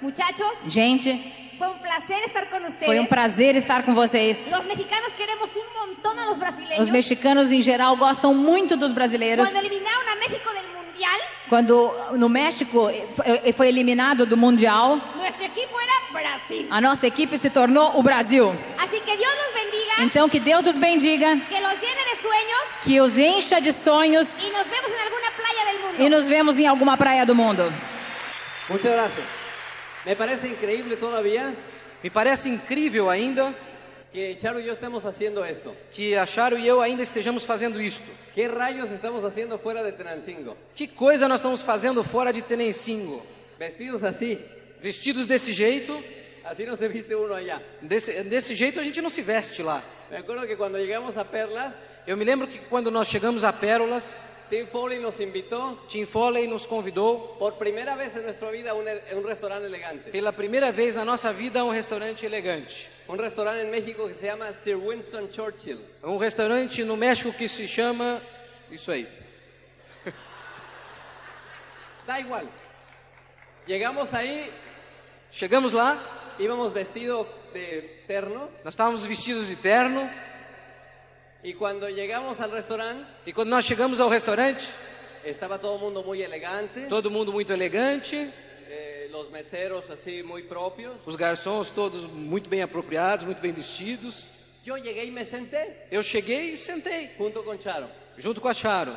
Muchachos, Gente, fue un placer estar con ustedes. foi um prazer estar com vocês. Los mexicanos queremos un montón a los brasileños. Os mexicanos em geral gostam muito dos brasileiros. Cuando eliminaron a México del Mundial, Quando no México foi eliminado do Mundial, nuestro equipo era Brasil. a nossa equipe se tornou o Brasil. Así que Dios los bendiga, Então que Deus os bendiga, que los llene de sueños que os encha de sonhos y nos vemos en alguna playa del mundo. e nos vemos em alguma praia do mundo. Muchas gracias. Me parece increíble todavía Me parece incrível ainda que Charo y yo estemos haciendo esto. que a Charo e eu ainda estejamos fazendo isto. ¿Qué rayos estamos haciendo fuera de Tenancingo? Que coisa nós estamos fazendo fora de Tenencingo? Vestidos así. Vestidos desse jeito, Así no se viste uno allá. desse jeito a gente não se veste lá. Me acuerdo que cuando llegamos a Perlas, Eu me lembro que quando nós chegamos a Pérolas, Tim Foley nos invitó Tim Foley nos convidou por primera vez en nuestra vida a un restaurante elegante. pela primeira vez na nossa vida a um restaurante elegante. Un restaurante en México que se llama Sir Winston Churchill. Um restaurante no México que se chama isso aí. Da igual. Llegamos ahí, Chegamos lá, íbamos vestidos de terno nós estávamos vestidos de terno y cuando llegamos al restaurante e quando nós chegamos ao restaurante, estaba todo el mundo muy elegante. todo mundo muito elegante. los meseros así muy propios. os garçons todos muito bem apropriados, muito bem vestidos. Yo llegué y me senté Eu cheguei e sentei, junto con Charo. junto com a Charo.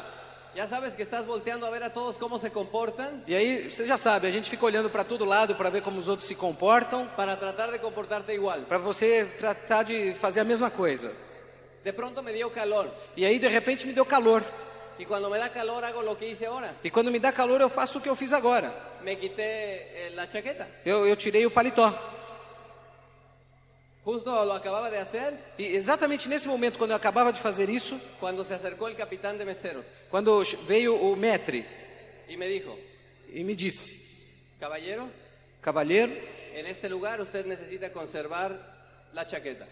Ya sabes que estás volteando a ver a todos cómo se comportan E aí, você já sabe, a gente fica olhando para todo lado para ver como os outros se comportam, para tratar de comportarte igual. para você tratar de fazer a mesma coisa. De pronto me dio calor E aí, de repente, me deu calor. y cuando me da calor hago lo que hice ahora. E quando me dá calor, eu faço o que eu fiz agora. Me quité la chaqueta. Eu tirei o paletó. Justo lo acababa de hacer E exatamente nesse momento, quando eu acabava de fazer isso, cuando se acercó el capitán de meseros quando veio o maître y me dijo, e me disse: caballero, cavalheiro, en este lugar usted necesita conservar la chaqueta.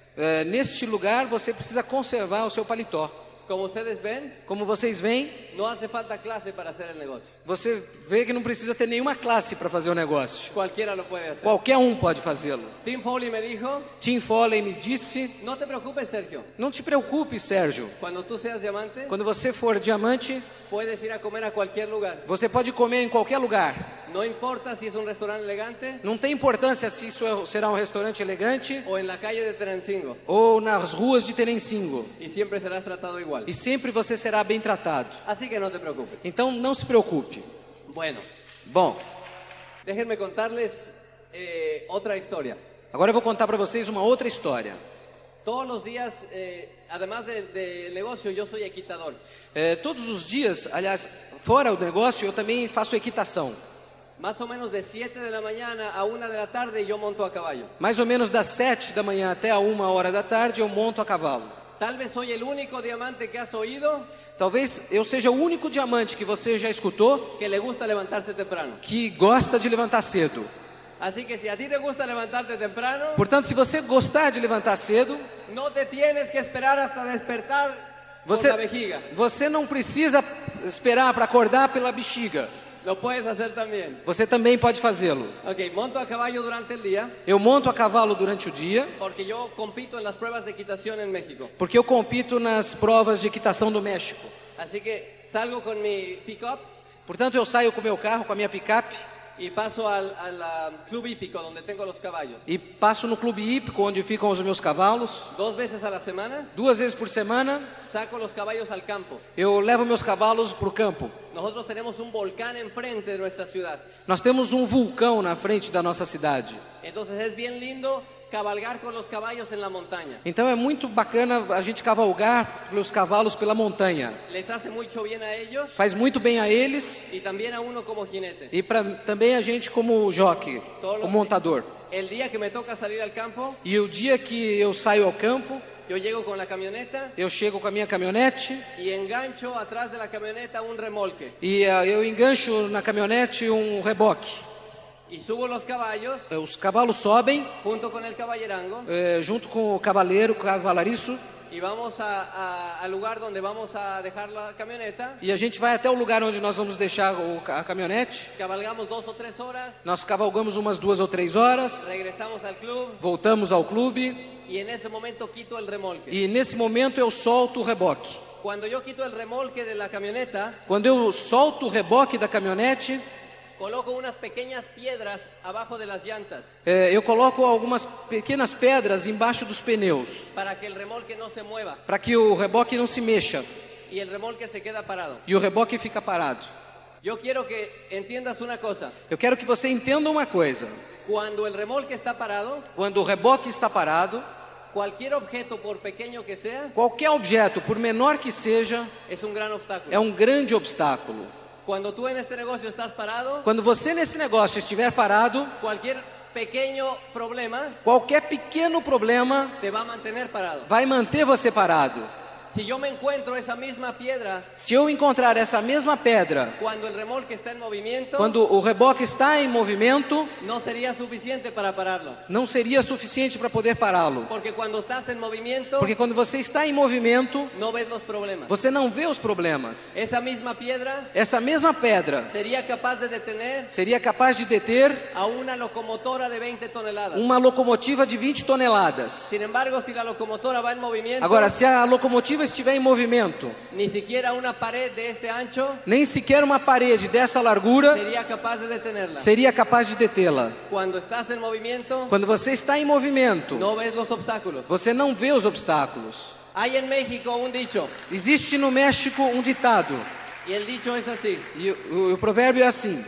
neste lugar você precisa conservar o seu paletó. Como ustedes ven, Como vocês veem, no hace falta clase para hacer el negocio. você vê que não precisa ter nenhuma classe para fazer o negócio. Cualquiera lo puede hacer. Qualquer um pode fazê-lo. Tim Foley me dijo, Tim Foley me disse: no te preocupes, Sergio. não te preocupe, Sérgio. Cuando tú seas diamante, Quando você for diamante, puedes ir a comer a cualquier lugar. você pode comer em qualquer lugar. No importa si es un restaurante elegante Não tem importância se isso será um restaurante elegante o en la calle de Tenancingo. ou nas ruas de Tenencingo. Y siempre serás tratado igual. E sempre você será bem tratado. Así que no te preocupes. Então não se preocupe. Bueno, Bom, déjenme contarles otra historia. agora eu vou contar para vocês uma outra história. Todos los días, además del negocio, yo soy equitador. Todos os dias, aliás, fora o negócio, eu também faço equitação. Más o menos de 7 de la mañana a 1 de la tarde yo monto a caballo. Mais ou menos das 7 da manhã até a 1 da tarde eu monto a cavalo. Tal vez soy el único diamante que has oído Talvez eu seja o único diamante que você já escutou que le gusta levantarse temprano. que gosta de levantar cedo. Así que si a ti te gusta levantarte temprano, Portanto, se você gostar de levantar cedo, no te tienes que esperar hasta despertar por você, la vejiga. você não precisa esperar para acordar pela bexiga. Lo puedes hacer también. Você também pode fazê-lo. Ok, monto a caballo durante el día Eu monto a cavalo durante o dia, porque yo compito en las pruebas de equitación en México. porque eu compito nas provas de equitação do México. Así que salgo con mi pick-up Portanto, eu saio com o meu carro, com a minha picape, y paso al club hípico donde tengo los caballos. e passo no clube hípico onde ficam os meus cavalos. 2 veces a la semana 2 vezes por semana, saco los caballos al campo. eu levo meus cavalos para o campo. Nosotros tenemos un volcán enfrente de nuestra ciudad. Nós temos um vulcão na frente da nossa cidade. Entonces es bien lindo cabalgar con los caballos en la montaña. Então é muito bacana a gente cavalgar pelos cavalos pela montanha. Les hace mucho bien a ellos Faz muito bem a eles y también a uno como jinete. e também a gente como jockey, como montador. El día que me toca salir al campo, E o dia que eu saio ao campo, yo llego con la camioneta eu chego com a minha caminhonete y engancho atrás de la camioneta un remolque. e eu engancho na caminhonete um reboque. Y subo los caballos Os cavalos sobem junto con el caballerango junto com o cavaleiro, o cavalariço, y vamos al lugar donde vamos a dejar la camioneta. e a gente vai até o lugar onde nós vamos deixar a caminhonete. Cabalgamos 2 o 3 horas, Nós cavalgamos umas 2 ou 3 horas, regresamos al club voltamos ao clube y en ese momento quito el remolque. e nesse momento eu solto o reboque. Cuando yo quito el remolque de la camioneta, Quando eu solto o reboque da caminhonete, coloco unas pequeñas piedras abajo de las llantas eu coloco algumas pequenas pedras embaixo dos pneus, para que el remolque no se mueva para que o reboque não se mexa y el remolque se queda parado. e o reboque fica parado. Yo quiero que entiendas una cosa. Eu quero que você entenda uma coisa. Cuando el remolque está parado, Quando o reboque está parado, cualquier objeto, por pequeño que sea, qualquer objeto, por menor que seja, es un gran obstáculo. é um grande obstáculo. Cuando tú en este negocio estás parado, Quando você nesse negócio estiver parado, cualquier pequeño problema qualquer pequeno problema te va a mantener parado. vai manter você parado. Si yo me encuentro esa misma piedra Se eu encontrar essa mesma pedra cuando el remolque está en movimiento, quando o reboque está em movimento, no sería suficiente para pararlo. não seria suficiente para poder pará-lo. Porque cuando estás en movimiento, Porque quando você está em movimento, no ves los problemas. você não vê os problemas. Esa misma piedra Essa mesma pedra sería capaz de detener seria capaz de deter a una locomotora de 20 toneladas. uma locomotiva de 20 toneladas. Sin embargo, si la locomotora va en movimiento, Agora, se a locomotiva estiver em movimento, ni siquiera una pared de este ancho nem sequer uma parede dessa largura sería capaz de detenerla. seria capaz de detê-la. Cuando estás en movimiento, Quando você está em movimento, no ves los obstáculos. você não vê os obstáculos. Hay en México un dicho, Existe no México um ditado, y el dicho es así: e o provérbio é assim: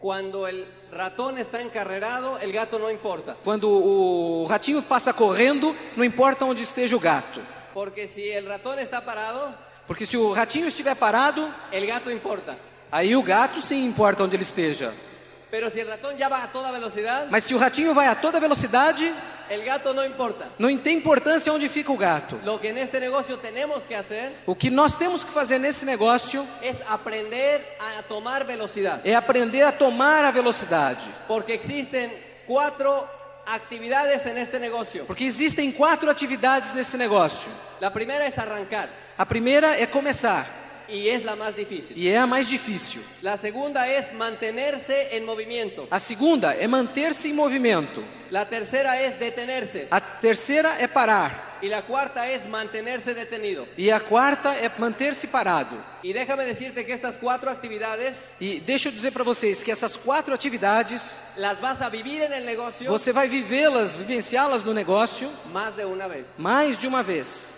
cuando el ratón está encarrerado, el gato no importa. quando o ratinho passa correndo, não importa onde esteja o gato. Porque si el ratón está parado, Porque se o ratinho estiver parado, el gato importa. aí o gato sim importa onde ele esteja. Pero si el ratón ya va a toda velocidad, Mas se o ratinho vai a toda velocidade, el gato no importa. não tem importância onde fica o gato. Lo que en este negocio tenemos que hacer O que nós temos que fazer nesse negócio es aprender a tomar velocidad. é aprender a tomar a velocidade. Porque existen 4 actividades en este negocio. Porque existem 4 atividades nesse negócio. La primera es arrancar, A primeira é começar, y es la más difícil. e é a mais difícil. La segunda es mantenerse en movimiento. A segunda é manter-se em movimento. La tercera es detenerse. A terceira é parar. Y la cuarta es mantenerse detenido. E a quarta é manter-se parado. Y déjame decirte que estas 4 actividades E deixa eu dizer para vocês que essas 4 atividades, las vas a vivir en el negocio você vai vivê-las, vivenciá-las no negócio más de una vez. mais de uma vez.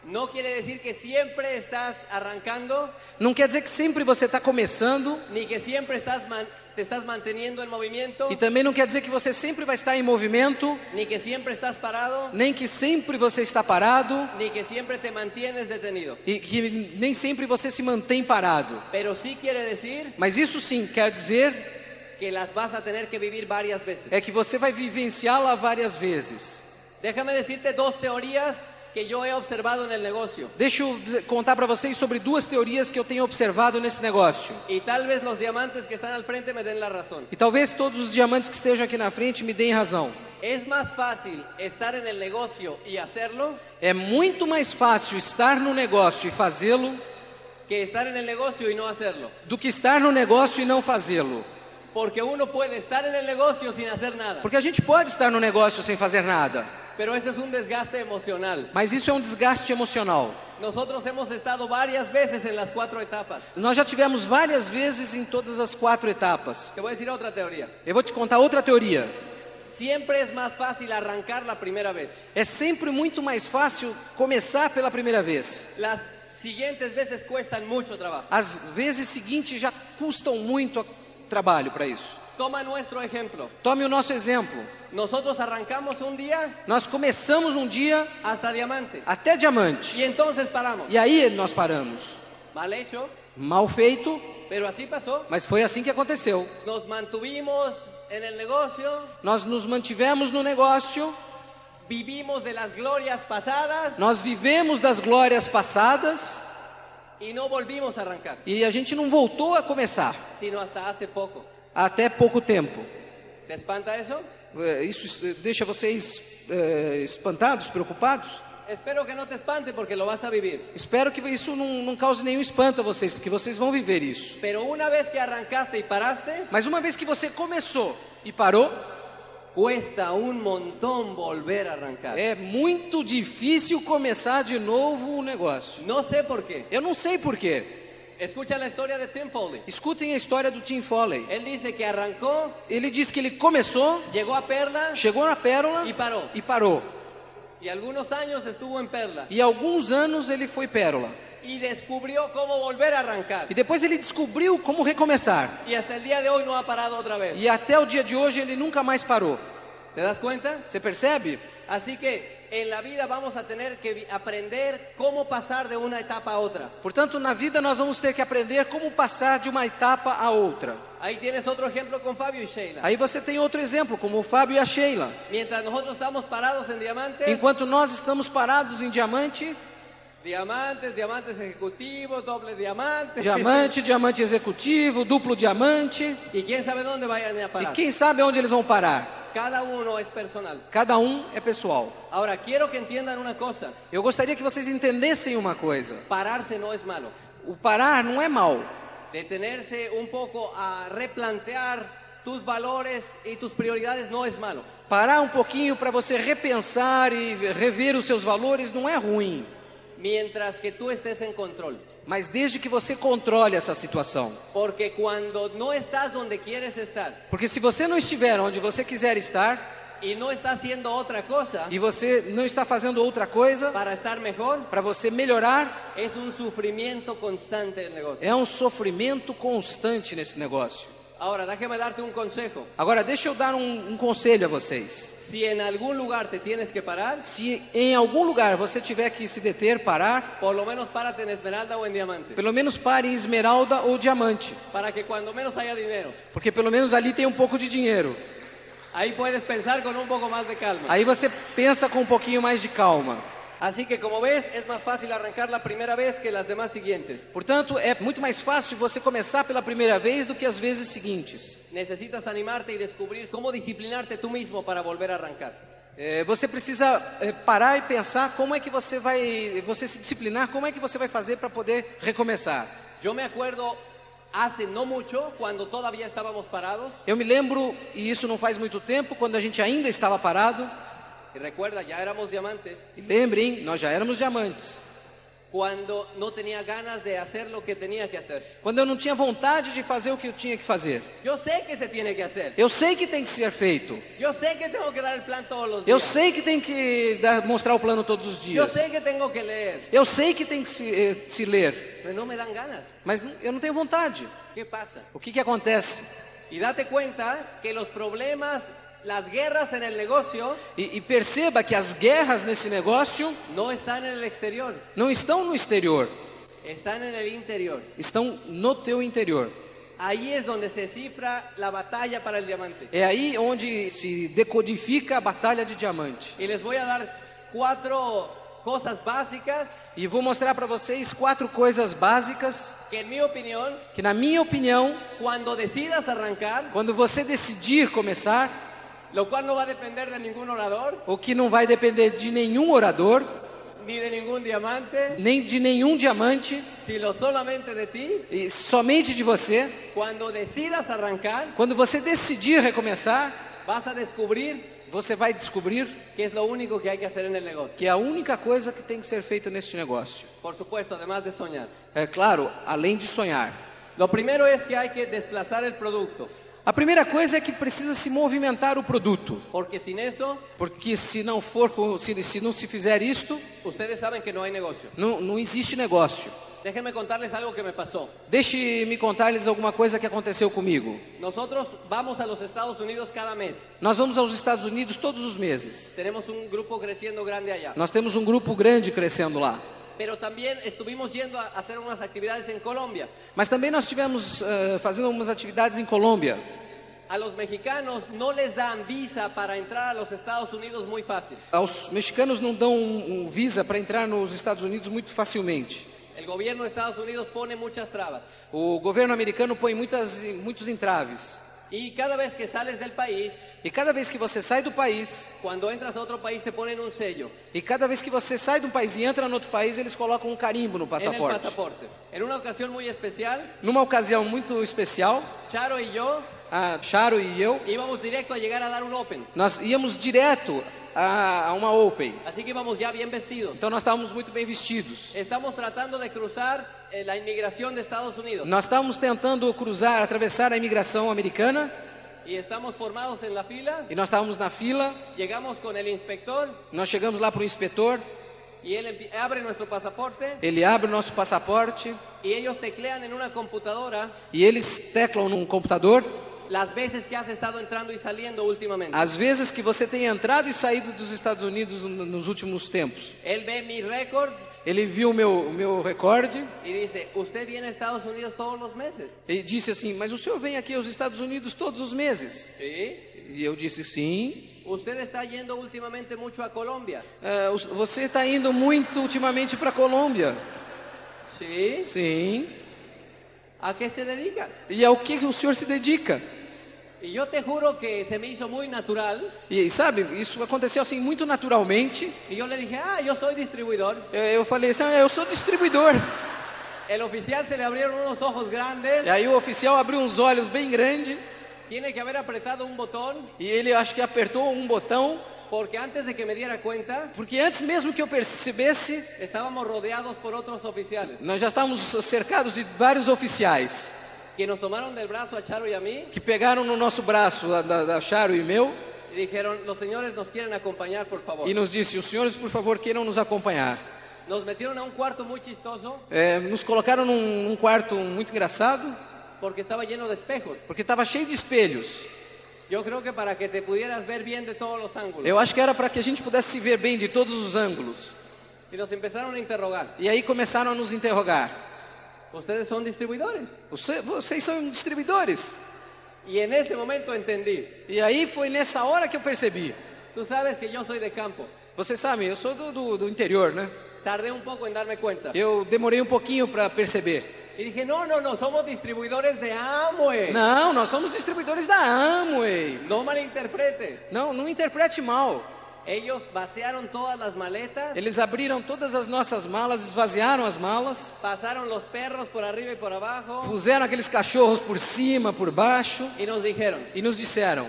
No quiere decir que siempre estás arrancando, Não quer dizer que sempre você está começando, ni que siempre te estás manteniendo en movimiento, e também não quer dizer que você sempre vai estar em movimento, ni que siempre estás parado, nem que sempre você está parado, ni que siempre te mantienes detenido. e que nem sempre você se mantém parado. Pero sí quiere decir Mas isso sim quer dizer que las vas a tener que vivir varias veces. é que você vai vivenciá-la várias vezes. Déjame decirte 2 teorías que yo he observado en el negocio. Deixa eu contar para vocês sobre 2 teorias que eu tenho observado nesse negócio. Y tal vez los diamantes que están al frente me den la razón. E talvez todos os diamantes que estejam aqui na frente me deem razão. Es más fácil estar en el negocio y hacerlo É muito mais fácil estar no negócio e fazê-lo que estar en el negocio y no hacerlo. do que estar no negócio e não fazê-lo. Porque uno puede estar en el negocio sin hacer nada. Porque a gente pode estar no negócio sem fazer nada, Pero ese es un desgaste emocional. mas isso é um desgaste emocional. Nosotros hemos estado varias veces en las 4 etapas. Nós já tivemos várias vezes em todas as 4 etapas. Te voy a decir otra teoría. Eu vou te contar outra teoria. Siempre es más fácil arrancar la primera vez. É sempre muito mais fácil começar pela primeira vez. Las siguientes veces cuestan mucho trabajo. As vezes seguintes já custam muito trabalho para isso. Toma nuestro ejemplo. Tome o nosso exemplo. Nosotros arrancamos un día Nós começamos um dia hasta diamante. até diamante. Y entonces paramos. E aí nós paramos. Mal hecho, Mal feito, pero así pasó. mas foi assim que aconteceu. Nos mantuvimos en el negocio, Nós nos mantivemos no negócio, vivimos de las glorias pasadas nós vivemos das glórias passadas y no volvimos a arrancar, e a gente não voltou a começar sino hasta hace poco. até pouco tempo. ¿Te espanta eso? Isso deixa vocês espantados, preocupados? Espero que no te espante porque lo vas a vivir. Espero que isso não cause nenhum espanto a vocês, porque vocês vão viver isso. Pero una vez que arrancaste y paraste, Mas uma vez que você começou e parou, cuesta un montón volver a arrancar. é muito difícil começar de novo o negócio. No sé por qué. Eu não sei porquê. Escucha la historia de Tim Foley. Escutem a história do Tim Foley. Él dice que arrancó, Ele diz que ele começou, llegó a Perla chegou na Pérola y paró. e parou. Y algunos años estuvo en Perla. E alguns anos ele foi Pérola. Y descubrió cómo volver a arrancar. E depois ele descobriu como recomeçar. Y hasta el día de hoy no ha parado otra vez. E até o dia de hoje ele nunca mais parou. ¿Te das cuenta? Você percebe? Así que en la vida vamos a tener que aprender cómo pasar de una etapa a otra. Portanto, na vida nós vamos ter que aprender como passar de uma etapa a outra. Ahí tienes otro ejemplo con Fabio y Sheila. Aí você tem outro exemplo, como o Fábio e a Sheila. Mientras nosotros estamos parados en diamantes, Enquanto nós estamos parados em diamante, diamantes ejecutivos, doble diamante. diamante, diamante executivo, duplo diamante, Y quién sabe dónde vayan a e parar. quem sabe onde eles vão parar. Cada uno es personal. Cada um é pessoal. Ahora, quiero que entiendan una cosa. Eu gostaria que vocês entendessem uma coisa. Pararse no es malo. O parar não é mal. Detenerse un poco a replantear tus valores y tus prioridades no es malo. Parar um pouquinho para você repensar e rever os seus valores não é ruim. mientras que tú estés en control. Mas desde que você controle essa situação. Porque cuando no estás donde quieres estar Porque se você não estiver onde você quiser estar, y no estás haciendo otra cosa e você não está fazendo outra coisa para estar mejor, para você melhorar, es un sufrimiento constante del negocio. é um sofrimento constante nesse negócio. Ahora, déjame darte un consejo. Agora, deixa eu dar um conselho a vocês. Si en algún lugar te tienes que parar, Se em algum lugar você tiver que se deter, parar, por lo menos párate en Esmeralda o en Diamante. pelo menos pare em esmeralda ou diamante. Para que cuando menos haya dinero, Porque pelo menos ali tem um pouco de dinheiro. ahí puedes pensar con un poco más de calma. Aí você pensa com um pouquinho mais de calma. Así que como ves, es más fácil arrancar la primera vez que las demás siguientes. Portanto, é muito mais fácil você começar pela primeira vez do que as vezes seguintes. Necesitas animarte y descubrir cómo disciplinarte tú mismo para volver a arrancar. Você precisa parar e pensar como é que você vai, você se disciplinar, como é que você vai fazer para poder recomeçar. Yo me acuerdo hace no mucho, cuando todavía estábamos parados, Eu me lembro, e isso não faz muito tempo, quando a gente ainda estava parado, y recuerda, ya éramos diamantes, e lembrem, nós já éramos diamantes. cuando no tenía ganas de hacer lo que tenía que hacer. Quando eu não tinha vontade de fazer o que eu tinha que fazer. Yo sé que se tiene que hacer. Eu sei que tem que ser feito. Yo sé que tengo que dar el plan todos los Eu días. sei que tem que mostrar o plano todos os Yo dias. sé que tengo que leer, Eu sei que tem que se ler. pero no me dan ganas. Mas eu não tenho vontade. ¿Qué pasa? O que acontece? Y date cuenta que los problemas, las guerras en el negocio E perceba que as guerras nesse negócio no están en el exterior, não estão no exterior, están en el interior. estão no teu interior. Ahí es donde se cifra la batalla para el diamante. É aí onde se decodifica a batalha de diamante. Y les voy a dar 4 cosas básicas E vou mostrar para vocês 4 coisas básicas que en mi opinión, que, na minha opinião, cuando decidas arrancar, quando você decidir começar, lo cual no va a depender de ningún orador, o que não vai depender de nenhum orador, ni de ningún diamante, nem de nenhum diamante, sino solamente de ti, e somente de você, cuando decidas arrancar, quando você decidir recomeçar, vas a descubrir você vai descobrir que es lo único que hay que hacer en el negocio. que é a única coisa que tem que ser feita neste negócio. Por supuesto, además de soñar. É claro, além de sonhar. Lo primero es que hay que desplazar el producto, A primeira coisa é que precisa se movimentar o produto, porque sin eso, porque se não for, se não se fizer isto, ustedes saben que no hay negocio. não existe negócio. Déjenme contarles algo que me pasó. Deixe-me contar-lhes alguma coisa que aconteceu comigo. Nosotros vamos a los Estados Unidos cada mes. Nós vamos aos Estados Unidos todos os meses. Tenemos un grupo creciendo grande allá. Nós temos um grupo grande crescendo lá. Pero también estuvimos yendo a hacer unas actividades en Colombia. Mas também nós estivemos fazendo algumas atividades em Colômbia. A los mexicanos no les dan visa para entrar a los Estados Unidos muy fácil. Aos mexicanos não dão visa para entrar nos Estados Unidos muito facilmente. El gobierno de Estados Unidos pone muchas trabas. O governo americano põe muitos entraves. Y cada vez que sales del país, E cada vez que você sai do país, cuando entras a otro país te ponen un sello e cada vez que você sai de um país e entra no outro país, eles colocam um carimbo no en el passaporte. pasaporte. En una ocasión muy especial, Numa ocasião muito especial, Charo y yo a Charo e eu, íbamos directo a llegar a dar un Open. nós íamos direto a uma Open. Así que íbamos ya bien vestidos. Então nós estávamos muito bem vestidos. Estamos tratando de cruzar la inmigración de Estados Unidos. Nós estávamos tentando atravessar a imigração americana, Y estamos formados en la fila. e nós estávamos na fila. Llegamos con el inspector Nós chegamos lá para o inspetor, y él abre nuestro pasaporte ele abre o nosso passaporte y ellos teclean en una computadora e eles teclam num computador las veces que has estado entrando y saliendo últimamente. as vezes que você tem entrado e saído dos Estados Unidos nos últimos tempos. Él ve mi récord Ele viu o meu recorde y dice, usted viene a Estados Unidos todos los meses. e disse assim: mas o senhor vem aqui aos Estados Unidos todos os meses? Sí. E eu disse: sim. Usted está yendo últimamente mucho a Colombia. Você está indo muito ultimamente para a Colômbia? Sí. Sim. ¿A qué se dedica? E ao que o senhor se dedica? Y yo te juro que se me hizo muy natural. E sabe, isso aconteceu assim muito naturalmente. Y yo le dije, yo soy distribuidor. Eu falei assim: eu sou distribuidor. El oficial se le abrieron unos ojos grandes. E aí o oficial abriu uns olhos bem grandes Tiene que haber apretado un botón e ele acho que apertou um botão Porque antes de que me diera cuenta, Porque antes mesmo que eu percebesse, estábamos rodeados por otros oficiales nós já estávamos cercados de vários oficiais que nos tomaron del brazo a Charo y a mí que pegaram no nosso braço, da Charo e meu, y dijeron, los señores nos quieren acompañar, por favor. e nos disse: os senhores, por favor, queiram nos acompanhar. Nos metieron a un cuarto muy chistoso Nos colocaram num quarto muito engraçado, porque estaba lleno de espejos. porque estava cheio de espelhos. Yo creo que para que te pudieras ver bien de todos los ángulos. Eu acho que era para que a gente pudesse se ver bem de todos os ângulos. Y nos empezaron a interrogar. E aí começaram a nos interrogar: ¿Ustedes son distribuidores? vocês são distribuidores? Y en ese momento entendí. E aí foi nessa hora que eu percebi. Tú sabes que yo soy de campo. Vocês sabem, eu sou do interior, né? Tardé un poco en darme cuenta. Eu demorei um pouquinho para perceber. Y dije, no, somos distribuidores de Amway. Não, nós somos distribuidores da Amway. No malinterprete. Não interprete mal. Ellos vaciaron todas las maletas, Eles abriram todas as nossas malas, esvaziaram as malas, pasaron los perros por arriba y por abajo puseram aqueles cachorros por cima, por baixo y nos dijeron, e nos disseram: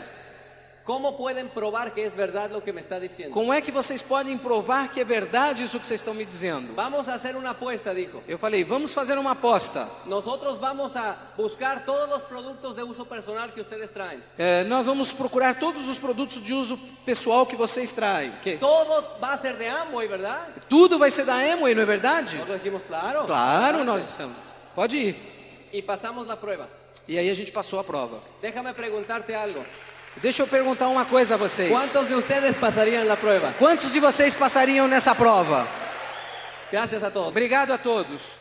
¿cómo pueden probar que es verdad lo que me está diciendo? como é que vocês podem provar que é verdade isso que vocês estão me dizendo? Vamos a hacer una apuesta, dijo. Eu falei: vamos fazer uma aposta. Nosotros vamos a buscar todos los productos de uso personal que ustedes traen. Nós vamos procurar todos os produtos de uso pessoal que vocês traem. Todo va a ser de Amway, ¿verdad? Tudo vai ser da Amway, não é verdade? Nosotros dijimos, claro. Claro, nós dissemos: pode ir. Y pasamos la prueba. E aí a gente passou a prova. Déjame preguntarte algo. Deixa eu perguntar uma coisa a vocês. ¿Cuántos de ustedes pasarían la prueba? Quantos de vocês passariam nessa prova? Gracias a todos. Obrigado a todos.